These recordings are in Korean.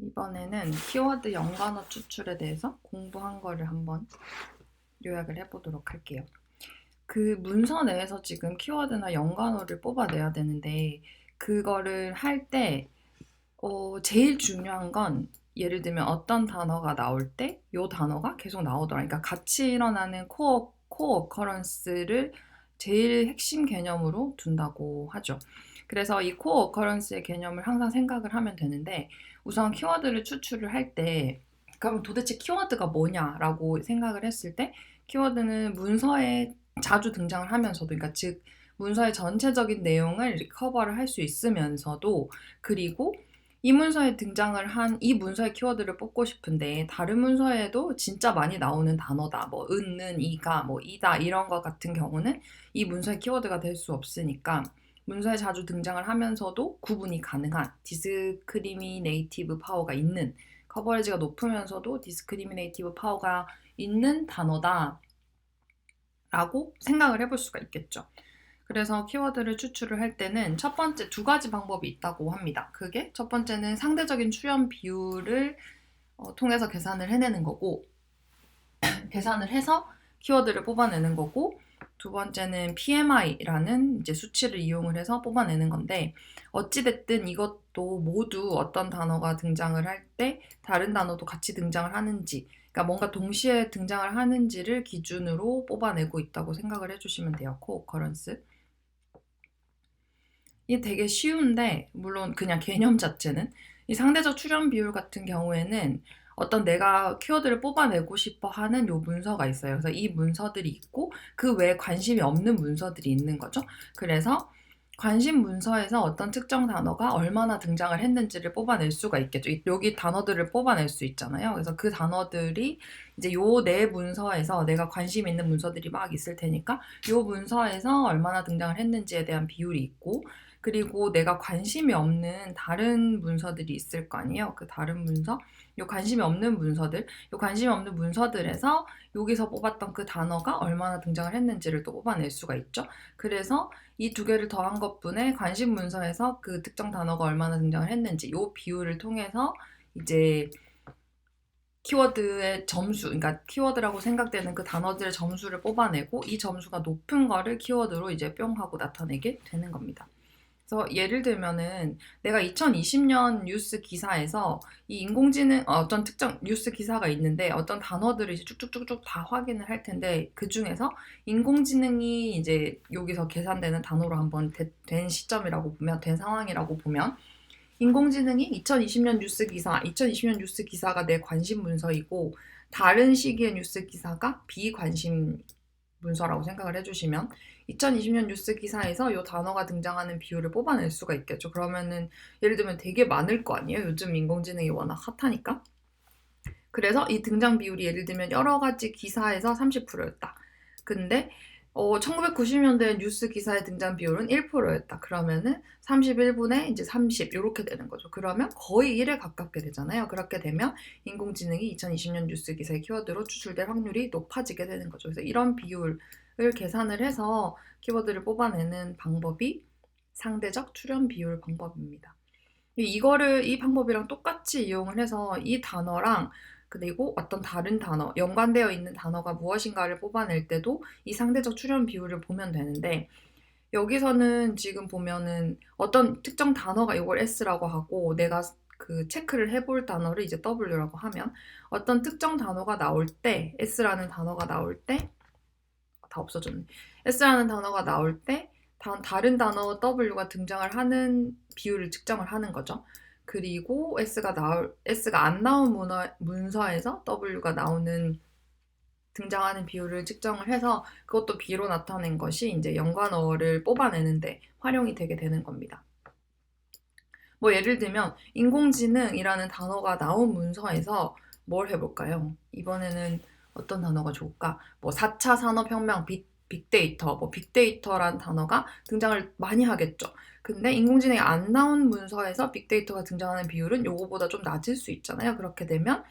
이번에는 키워드 연관어 추출에 대해서 공부한 거를 한번 요약을 해보도록 할게요. 그 문서 내에서 지금 키워드나 연관어를 뽑아내야 되는데 그거를 할 때 제일 중요한 건 예를 들면 어떤 단어가 나올 때 이 단어가 계속 나오더라. 그러니까 같이 일어나는 코어 어커런스를 제일 핵심 개념으로 둔다고 하죠. 그래서 이 코어 어커런스의 개념을 항상 생각을 하면 되는데 우선 키워드를 추출을 할 때 그럼 도대체 키워드가 뭐냐라고 생각을 했을 때 키워드는 문서에 자주 등장을 하면서도 그러니까 즉 문서의 전체적인 내용을 커버를 할 수 있으면서도 그리고 이 문서에 등장을 한 이 문서의 키워드를 뽑고 싶은데 다른 문서에도 진짜 많이 나오는 단어다. 뭐 은는 이가 뭐 이다 이런 것 같은 경우는 이 문서의 키워드가 될 수 없으니까 문서에 자주 등장을 하면서도 구분이 가능한 디스크리미네이티브 파워가 있는 커버리지가 높으면서도 디스크리미네이티브 파워가 있는 단어다 라고 생각을 해볼 수가 있겠죠. 그래서 키워드를 추출을 할 때는 첫 번째 두 가지 방법이 있다고 합니다. 그게 첫 번째는 상대적인 출현 비율을 통해서 계산을 해내는 거고 계산을 해서 키워드를 뽑아내는 거고 두 번째는 PMI라는 이제 수치를 이용을 해서 뽑아내는 건데 어찌됐든 이것도 모두 어떤 단어가 등장을 할 때 다른 단어도 같이 등장을 하는지 그러니까 뭔가 동시에 등장을 하는지를 기준으로 뽑아내고 있다고 생각을 해주시면 돼요. 코어커런스. 이게 되게 쉬운데 물론 그냥 개념 자체는 이 상대적 출현 비율 같은 경우에는 어떤 내가 키워드를 뽑아내고 싶어 하는 요 문서가 있어요. 그래서 이 문서들이 있고 그 외에 관심이 없는 문서들이 있는 거죠. 그래서 관심 문서에서 어떤 특정 단어가 얼마나 등장을 했는지를 뽑아낼 수가 있겠죠. 여기 단어들을 뽑아낼 수 있잖아요. 그래서 그 단어들이 이제 요 내 문서에서 내가 관심 있는 문서들이 막 있을 테니까 요 문서에서 얼마나 등장을 했는지에 대한 비율이 있고 그리고 내가 관심이 없는 다른 문서들이 있을 거 아니에요. 그 다른 문서, 요 관심이 없는 문서들, 요 관심이 없는 문서들에서 여기서 뽑았던 그 단어가 얼마나 등장을 했는지를 또 뽑아낼 수가 있죠. 그래서 이 두 개를 더한 것분에 관심 문서에서 그 특정 단어가 얼마나 등장을 했는지 요 비율을 통해서 이제 키워드의 점수, 그러니까 키워드라고 생각되는 그 단어들의 점수를 뽑아내고 이 점수가 높은 거를 키워드로 이제 뿅 하고 나타내게 되는 겁니다. 그래서 예를 들면은 내가 2020년 뉴스 기사에서 이 인공지능 어떤 특정 뉴스 기사가 있는데 어떤 단어들을 이제 쭉쭉쭉쭉 다 확인을 할 텐데 그 중에서 인공지능이 이제 여기서 계산되는 단어로 한번 된 시점이라고 보면 된 상황이라고 보면 인공지능이 2020년 뉴스 기사가 내 관심 문서이고 다른 시기의 뉴스 기사가 비관심 문서라고 생각을 해주시면 2020년 뉴스 기사에서 이 단어가 등장하는 비율을 뽑아낼 수가 있겠죠. 그러면은 예를 들면 되게 많을 거 아니에요. 요즘 인공지능이 워낙 핫하니까. 그래서 이 등장 비율이 예를 들면 여러 가지 기사에서 30%였다. 근데 1990년대 뉴스 기사의 등장 비율은 1%였다. 그러면은 31분의 이제 30 이렇게 되는 거죠. 그러면 거의 1에 가깝게 되잖아요. 그렇게 되면 인공지능이 2020년 뉴스 기사의 키워드로 추출될 확률이 높아지게 되는 거죠. 그래서 이런 비율을 계산을 해서 키워드를 뽑아내는 방법이 상대적 출현 비율 방법입니다. 이 방법이랑 똑같이 이용을 해서 이 단어랑 그리고 어떤 다른 단어, 연관되어 있는 단어가 무엇인가를 뽑아낼 때도 이 상대적 출현 비율을 보면 되는데 여기서는 지금 보면은 어떤 특정 단어가 이걸 S라고 하고 내가 그 체크를 해볼 단어를 이제 W라고 하면 어떤 특정 단어가 나올 때 S라는 단어가 나올 때 다 없어졌네. S라는 단어가 나올 때 다른 단어 W가 등장을 하는 비율을 측정을 하는 거죠. 그리고 S가 안 나온 문서에서 W가 등장하는 비율을 측정을 해서 그것도 B로 나타낸 것이 이제 연관어를 뽑아내는데 활용이 되게 되는 겁니다. 뭐 예를 들면 인공지능이라는 단어가 나온 문서에서 뭘 해볼까요? 이번에는 어떤 단어가 좋을까? 뭐 4차 산업혁명, 빅데이터, 뭐 빅데이터란 단어가 등장을 많이 하겠죠. 근데 인공지능이 안 나온 문서에서 빅데이터가 등장하는 비율은 요거보다 좀 낮을 수 있잖아요. 그렇게 되면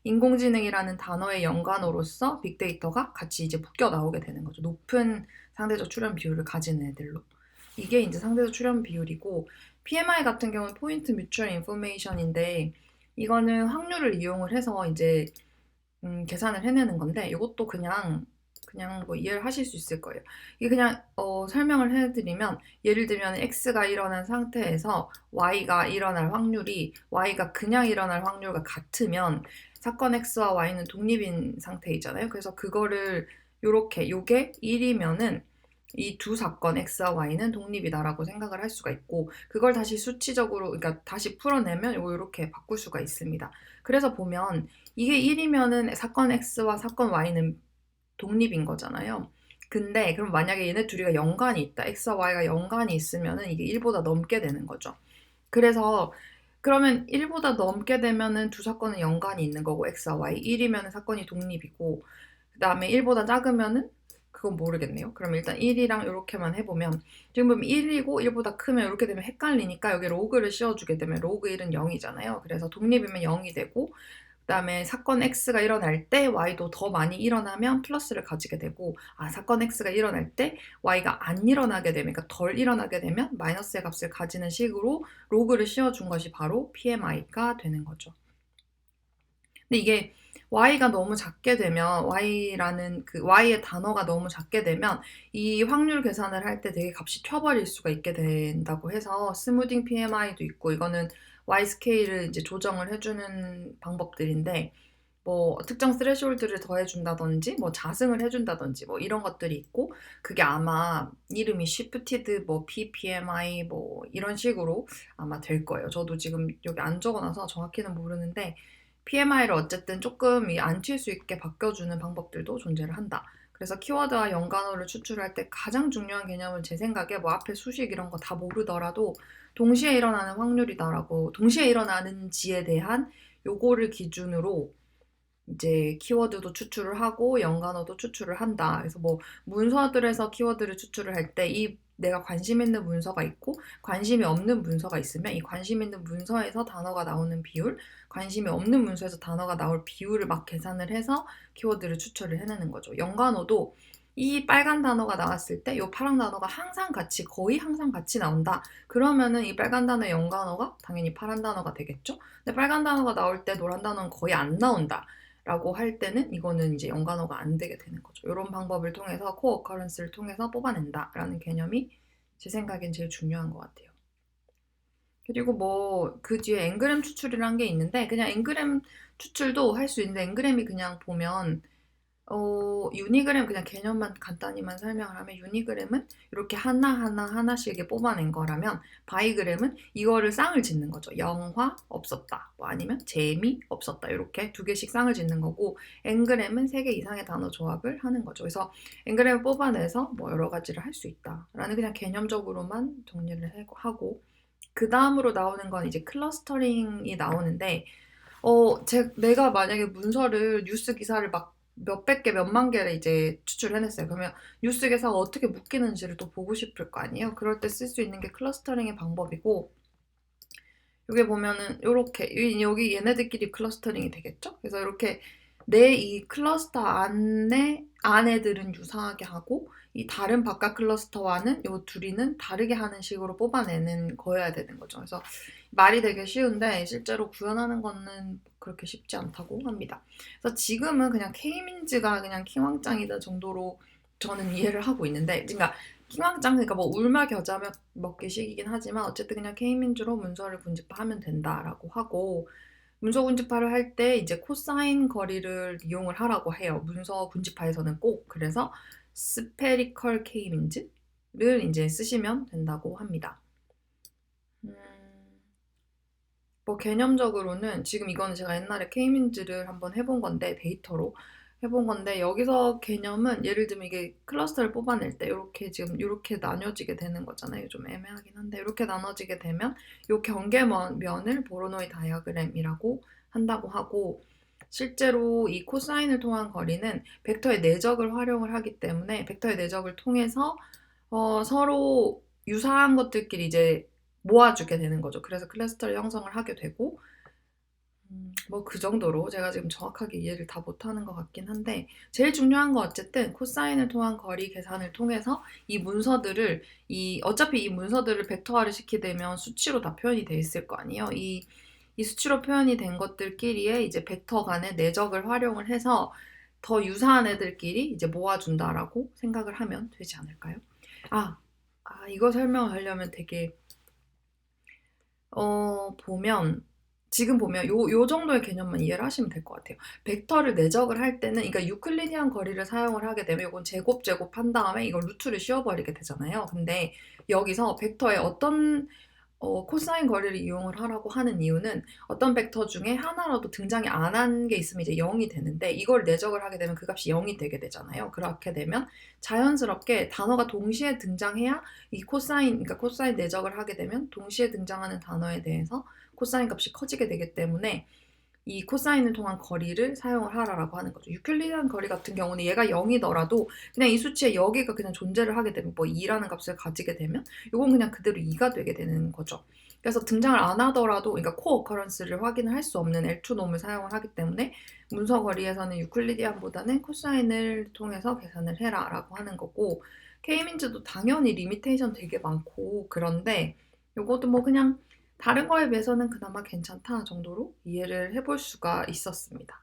인공지능이라는 단어의 연관어로서 빅데이터가 같이 이제 묶여 나오게 되는 거죠. 높은 상대적 출현 비율을 가지는 애들로. 이게 이제 상대적 출현 비율이고 PMI 같은 경우는 포인트 뮤추얼 인포메이션인데 이거는 확률을 이용을 해서 이제 계산을 해내는 건데 이것도 그냥 뭐 이해를 하실 수 있을 거예요. 이게 그냥 설명을 해드리면 예를 들면 x가 일어난 상태에서 y가 일어날 확률이 y가 그냥 일어날 확률과 같으면 사건 x와 y는 독립인 상태이잖아요. 그래서 그거를 요게 1이면은 이 두 사건 x와 y는 독립이다라고 생각을 할 수가 있고 그걸 다시 수치적으로 그러니까 다시 풀어내면 이렇게 바꿀 수가 있습니다. 그래서 보면 이게 1이면은 사건 x와 사건 y는 독립인 거잖아요. 근데 그럼 만약에 얘네 둘이가 연관이 있다. x와 y가 연관이 있으면은 이게 1보다 넘게 되는 거죠. 그래서 그러면 1보다 넘게 되면은 두 사건은 연관이 있는 거고 x와 y 1이면은 사건이 독립이고 그다음에 1보다 작으면은 그건 모르겠네요. 그럼 일단 1이랑 이렇게만 해보면 지금 보면 1이고 1보다 크면 이렇게 되면 헷갈리니까 여기 로그를 씌워주게 되면 로그 1은 0이잖아요. 그래서 독립이면 0이 되고 그다음에 사건 x가 일어날 때 y도 더 많이 일어나면 플러스를 가지게 되고 사건 x가 일어날 때 y가 안 일어나게 되면 그러니까 덜 일어나게 되면 마이너스의 값을 가지는 식으로 로그를 씌워준 것이 바로 PMI가 되는 거죠. 근데 이게 y가 너무 작게 되면 y라는 그 y의 단어가 너무 작게 되면 이 확률 계산을 할 때 되게 값이 튀어버릴 수가 있게 된다고 해서 스무딩 PMI도 있고 이거는 y 스케일을 이제 조정을 해주는 방법들인데 뭐 특정 스레시홀드를 더해준다든지 뭐 자승을 해준다든지 뭐 이런 것들이 있고 그게 아마 이름이 시프티드 뭐 PPMI 뭐 이런 식으로 아마 될 거예요. 저도 지금 여기 안 적어놔서 정확히는 모르는데 PMI를 어쨌든 조금 안 튈 수 있게 바뀌어주는 방법들도 존재를 한다. 그래서 키워드와 연관어를 추출할 때 가장 중요한 개념은 제 생각에 뭐 앞에 수식 이런 거 다 모르더라도 동시에 일어나는 확률이다라고 동시에 일어나는지에 대한 요거를 기준으로 이제 키워드도 추출을 하고 연관어도 추출을 한다. 그래서 뭐 문서들에서 키워드를 추출을 할 때 이 내가 관심 있는 문서가 있고 관심이 없는 문서가 있으면 이 관심 있는 문서에서 단어가 나오는 비율, 관심이 없는 문서에서 단어가 나올 비율을 막 계산을 해서 키워드를 추출을 해내는 거죠. 연관어도 이 빨간 단어가 나왔을 때 이 파란 단어가 거의 항상 같이 나온다. 그러면은 이 빨간 단어의 연관어가 당연히 파란 단어가 되겠죠? 근데 빨간 단어가 나올 때 노란 단어는 거의 안 나온다. 라고 할 때는 이거는 이제 연관어가 안 되게 되는 거죠. 이런 방법을 통해서 코어 어커런스를 통해서 뽑아낸다라는 개념이 제 생각엔 제일 중요한 것 같아요. 그리고 뭐 그 뒤에 앵그램 추출이라는 게 있는데 그냥 앵그램 추출도 할 수 있는데 앵그램이 그냥 보면 유니그램 그냥 개념만 간단히만 설명을 하면 유니그램은 이렇게 하나씩 이렇게 뽑아낸 거라면 바이그램은 이거를 쌍을 짓는 거죠. 영화 없었다. 뭐 아니면 재미 없었다. 이렇게 두 개씩 쌍을 짓는 거고 앵그램은 세 개 이상의 단어 조합을 하는 거죠. 그래서 앵그램을 뽑아내서 뭐 여러 가지를 할 수 있다라는 그냥 개념적으로만 정리를 하고 그 다음으로 나오는 건 이제 클러스터링이 나오는데 내가 만약에 문서를 뉴스 기사를 막 몇백 개, 몇만 개를 이제 추출해냈어요. 그러면 뉴스 기사가 어떻게 묶이는지를 또 보고 싶을 거 아니에요? 그럴 때 쓸 수 있는 게 클러스터링의 방법이고, 여기 보면은 요렇게, 여기 얘네들끼리 클러스터링이 되겠죠? 그래서 이렇게 내 이 클러스터 안에들은 유사하게 하고, 이 다른 바깥 클러스터와는 요 둘이는 다르게 하는 식으로 뽑아내는 거여야 되는 거죠. 그래서 말이 되게 쉬운데 실제로 구현하는 거는 그렇게 쉽지 않다고 합니다. 그래서 지금은 그냥 K민즈가 그냥 킹왕짱이다 정도로 저는 이해를 하고 있는데, 그러니까 킹왕짱 그러니까 뭐 울며 겨자 먹기식이긴 하지만 어쨌든 그냥 K민즈로 문서를 군집하면 된다라고 하고 문서 군집화를 할 때 이제 코사인 거리를 이용을 하라고 해요. 문서 군집화에서는 꼭 그래서 스페리컬 K민즈를 이제 쓰시면 된다고 합니다. 뭐 개념적으로는 지금 이거는 제가 옛날에 K민즈를 한번 해본 건데 데이터로 해본 건데 여기서 개념은 예를 들면 이게 클러스터를 뽑아낼 때 이렇게 지금 이렇게 나뉘어지게 되는 거잖아요. 좀 애매하긴 한데 이렇게 나눠지게 되면 이 경계면을 보로노이 다이어그램이라고 한다고 하고 실제로 이 코사인을 통한 거리는 벡터의 내적을 활용을 하기 때문에 벡터의 내적을 통해서 서로 유사한 것들끼리 이제 모아주게 되는 거죠. 그래서 클러스터를 형성을 하게 되고 뭐 그 정도로 제가 지금 정확하게 이해를 다 못하는 것 같긴 한데 제일 중요한 건 어쨌든 코사인을 통한 거리 계산을 통해서 이 문서들을 어차피 이 문서들을 벡터화를 시키게 되면 수치로 다 표현이 돼 있을 거 아니에요. 이 이 수치로 표현이 된 것들끼리의 이제 벡터 간의 내적을 활용을 해서 더 유사한 애들끼리 이제 모아준다라고 생각을 하면 되지 않을까요? 아, 이거 설명하려면 되게 보면 지금 보면 요 정도의 개념만 이해를 하시면 될 것 같아요. 벡터를 내적을 할 때는 그러니까 유클리디안 거리를 사용을 하게 되면 이건 제곱한 다음에 이걸 루트를 씌워버리게 되잖아요. 근데 여기서 벡터의 어떤 코사인 거리를 이용을 하라고 하는 이유는 어떤 벡터 중에 하나라도 등장이 안 한 게 있으면 이제 0이 되는데 이걸 내적을 하게 되면 그 값이 0이 되게 되잖아요. 그렇게 되면 자연스럽게 단어가 동시에 등장해야 이 코사인, 그러니까 코사인 내적을 하게 되면 동시에 등장하는 단어에 대해서 코사인 값이 커지게 되기 때문에 이 코사인을 통한 거리를 사용을 하라라고 하는 거죠. 유클리디안 거리 같은 경우는 얘가 0이더라도 그냥 이 수치에 여기가 그냥 존재를 하게 되면 뭐 2라는 값을 가지게 되면 이건 그냥 그대로 2가 되게 되는 거죠. 그래서 등장을 안 하더라도 그러니까 코어커런스를 확인을 할 수 없는 L2 놈을 사용을 하기 때문에 문서 거리에서는 유클리디안보다는 코사인을 통해서 계산을 해라라고 하는 거고 K민즈도 당연히 리미테이션 되게 많고 그런데 요것도 뭐 그냥 다른 거에 비해서는 그나마 괜찮다 정도로 이해를 해볼 수가 있었습니다.